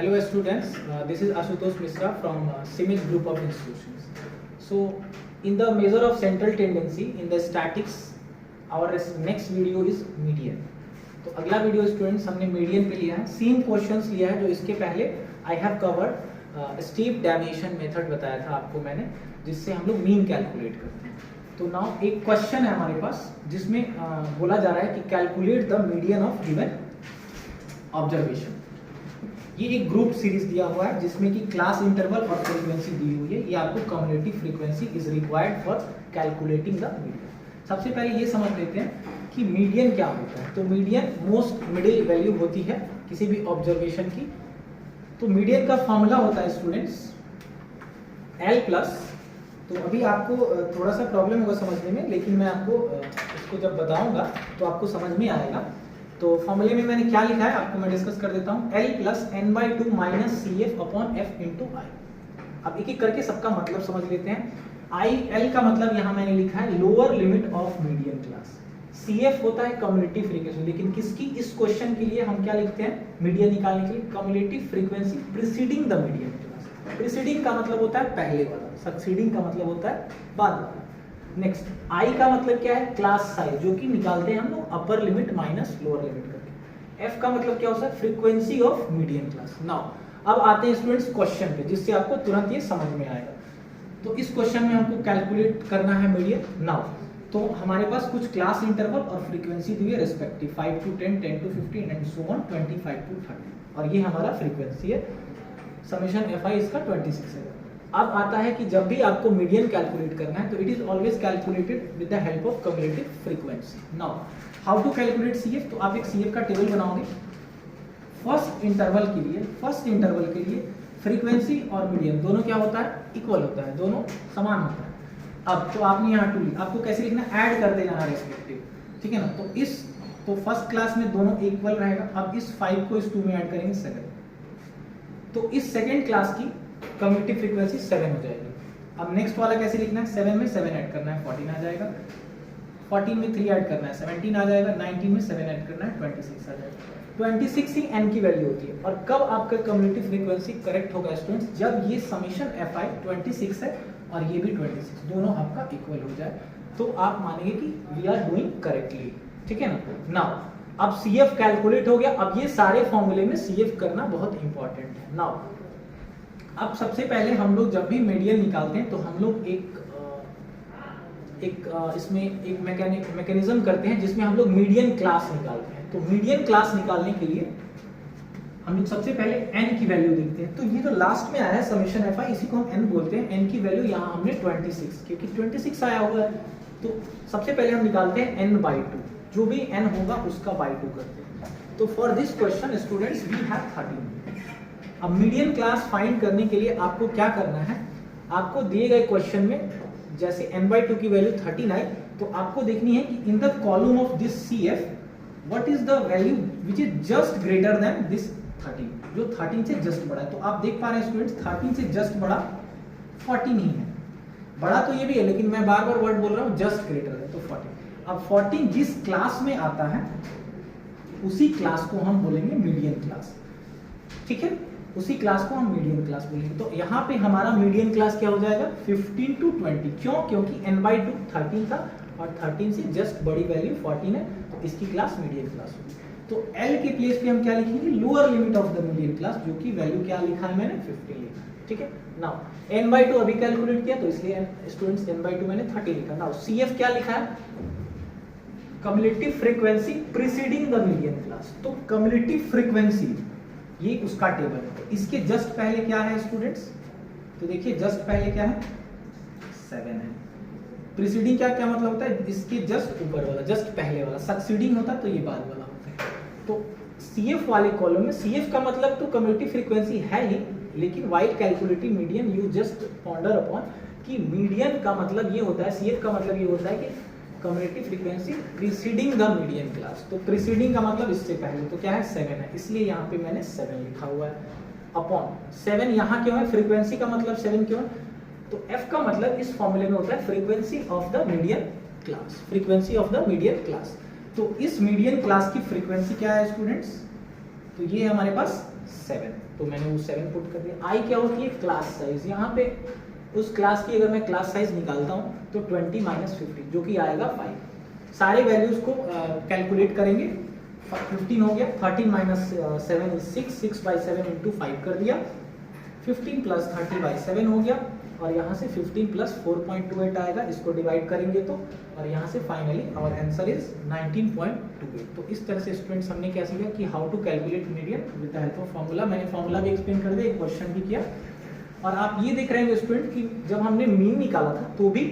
Hello students, this is Ashutosh Mishra from CIMIC group of institutions. So in the measure of central tendency in the statics, our next video is median. तो अगला video students हमने median पे लिया है, same questions लिया है जो इसके पहले I have covered steep deviation method बताया था आपको मैंने, जिससे हम लोग मीन कैलकुलेट करते हैं. तो नाउ एक क्वेश्चन है हमारे पास जिसमें बोला जा रहा है कि calculate the median of given observation. ये एक ग्रुप सीरीज दिया हुआ है जिसमें कि क्लास इंटरवल और फ्रीक्वेंसी दी हुई है. ये आपको cumulative frequency is required for calculating the median. सबसे पहले ये समझ लेते हैं कि मीडियन क्या होता है. तो मीडियन मोस्ट मिडिल वैल्यू होती है किसी भी ऑब्जर्वेशन की. तो मीडियन का फॉर्मूला होता है स्टूडेंट्स L प्लस. तो अभी आपको थोड़ा सा प्रॉब्लम होगा समझने में, लेकिन मैं आपको इसको जब बताऊंगा तो आपको समझ में आएगा. तो फॉर्मूले में मैंने क्या लिखा है आपको मैं डिस्कस कर देता हूँ. L plus n/2 minus CF upon F into I. अब एक एक करके सबका मतलब समझ लेते हैं. L का मतलब यहाँ मैंने लिखा है lower limit of median class. CF होता है कम्युलेटिव फ्रीक्वेंसी, लेकिन किसकी, इस क्वेश्चन के लिए हम क्या लिखते हैं मीडियन निकालने के लिए cumulative frequency preceding the median class. Preceding का मतलब होता है पहले वाला, सक्सीडिंग का मतलब होता है बाद वाला. नेक्स्ट I का मतलब क्या है, क्लास साइज, जो कि निकालते हैं हम लोग upper limit minus lower limit करके. F का मतलब क्या होता है, frequency of median class. Now अब आते हैं स्टूडेंट्स क्वेश्चन पे, जिससे आपको तुरंत ये समझ में आएगा. तो इस क्वेश्चन में हमको कैलकुलेट करना है मीडियन. नाउ तो हमारे पास कुछ क्लास इंटरवल और फ्रीक्वेंसी दी है respective 5 to 10, 10 to 15 and so on 25 to 30. और ये हमारा फ्रीक्वेंसी है. समेशन Fi इसका 26 है. अब आता है कि जब भी आपको मीडियन कैलकुलेट करना है तो it is always calculated with the help of cumulative frequency. Now how to calculate CF. तो आप एक CF का टेबल बनाओगे. फर्स्ट इंटरवल के लिए फ्रीक्वेंसी और मीडियन दोनों क्या होता है, इक्वल होता है, दोनों समान होता है. अब तो आपने यहाँ 2 आपको कैसे लिखना, ऐड कर देना है रिस्पेक्टिव, ठीक है ना. तो फर्स्ट क्लास में दोनों इक्वल रहेगा. अब इस 5 को इस 2 में ऐड करेंगे 7. तो इस सेकेंड क्लास की कम्युलेटिव फ्रीक्वेंसी 7 हो जाएगी. अब नेक्स्ट वाला कैसे लिखना है, 7 में 7 ऐड करना है 14 आ जाएगा. 14 में 3 ऐड करना है 17 आ जाएगा. 19 में 7 ऐड करना है 26 आ जाएगा. 26 ही n की वैल्यू होती है. और कब आपका कम्युलेटिव फ्रीक्वेंसी करेक्ट होगा स्टूडेंट्स, जब ये समेशन Fi 26 है और ये भी 26, दोनों आपका इक्वल हो जाए, तो आप मानेंगे कि वी आर डूइंग करेक्टली, ठीक है ना. नाउ अब CF कैलकुलेट हो गया. अब ये सारे फॉर्मूले में CF करना बहुत इंपॉर्टेंट है. नाउ अब सबसे पहले हम लोग जब भी मीडियन निकालते हैं तो हम लोग इसमें एक मैकेनिज्म करते हैं जिसमें हम लोग मीडियन क्लास निकालते हैं. तो मीडियन क्लास निकालने के लिए हम लोग सबसे पहले n की वैल्यू देखते हैं. तो ये जो लास्ट में आया है समेशन Fi, इसी को हम n बोलते हैं. n की वैल्यू यहाँ हमने 26, क्योंकि 26 आया हुआ है. तो सबसे पहले हम निकालते हैं n/2. जो भी n होगा उसका /2 करते हैं. तो for this question students we have 13. अब मीडियन क्लास फाइंड करने के लिए आपको क्या करना है, आपको दिए गए क्वेश्चन में जैसे n/2 की वैल्यू 13 आई, तो आपको देखनी है कि in the column of this CF what is the value which is just greater than this 13, जो 13 से जस्ट बड़ा है. तो आप देख पा रहे हैं स्टूडेंट्स 13 से जस्ट बड़ा 14 ही है. बड़ा तो ये भी है, लेकिन मैं बार बार वर्ड बोल रहा हूँ जस्ट ग्रेटर है, तो 14. अब 14 जिस क्लास में आता है उसी क्लास को हम बोलेंगे मीडियन क्लास, ठीक है. उसी क्लास को हम मीडियन क्लास बोलेंगे. तो यहाँ पे हमारा मीडियन क्लास क्या हो जाएगा, 15 to 20. क्यों, क्योंकि n/2 13 था और 13 से जस्ट बड़ी वैल्यू 14 है, तो इसकी क्लास मीडियन क्लास होगी. तो L के प्लेस पे हम क्या लिखेंगे, lower limit of the median class, जो कि वैल्यू क्या लिखा है मैंने 15 लिखा, ठीक है. नाउ n/2 अभी कैलकुलेट किया, तो इसलिए स्टूडेंट्स n/2 मैंने 30 लिखा. नाउ CF क्या लिखा है, cumulative frequency preceding the median class. तो कम्युलेटिव फ्रीक्वेंसी ये उसका टेबल है. तो इसके जस्ट पहले क्या है स्टूडेंट्स, तो देखिए जस्ट पहले क्या है 7 है. प्रीसीडिंग क्या क्या मतलब होता है, इसके जस्ट ऊपर वाला, जस्ट पहले वाला. सक्सीडिंग होता है तो ये बाद वाला होता है. तो CF वाले कॉलम में, CF का मतलब तो कम्युलेटिव फ्रीक्वेंसी है ही, लेकिन while calculative median you just ponder upon कि मीडियन का मतलब ये होता है, CF का मतलब ये होता है कि cumulative frequency preceding the median class. तो प्रीसीडिंग का मतलब इससे पहले, तो क्या है 7 है, इसलिए यहाँ पे मैंने 7 लिखा हुआ है. अपॉन 7 यहाँ क्यों है, फ्रीक्वेंसी का मतलब 7 क्यों है, तो F का मतलब इस फॉर्मूले में होता है frequency of the median class, frequency of the median class. तो इस मीडियन क्लास की फ्रीक्वेंसी क्या है स्टूडेंट्स, तो ये हमारे पास 7, तो मैंने वो 7 पुट कर दिया। आई क्या होती है? Class size. यहाँ पे उस क्लास की अगर मैं क्लास साइज निकालता हूँ तो 20 माइनस 50 जो कि आएगा 5। सारे वैल्यूज को कैलकुलेट करेंगे। 15 हो गया, 13 माइनस 7 इज 6, 6 बाई 7 इंटू 5 कर दिया, 15 प्लस 30 बाई 7 हो गया, और यहाँ से 15 प्लस 4.28 आएगा, इसको डिवाइड करेंगे तो, और यहाँ से फाइनली आवर आंसर इज 19.28। तो इस तरह से स्टूडेंट्स हमने क्या सीखा कि how to calculate median with the help of formula. मैंने फॉर्मूला भी एक्सप्लेन कर दिया, एक क्वेश्चन भी किया, और आप ये देख रहे हैं स्टूडेंट कि जब हमने मीन निकाला था तो भी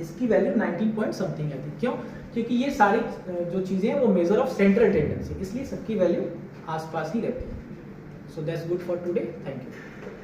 इसकी वैल्यू 19 पॉइंट समथिंग आई थी। क्यों? क्योंकि ये सारी जो चीज़ें हैं वो मेजर ऑफ सेंट्रल टेंडेंसी, इसलिए सबकी वैल्यू आसपास ही रहती है। So that's good for today, thank you.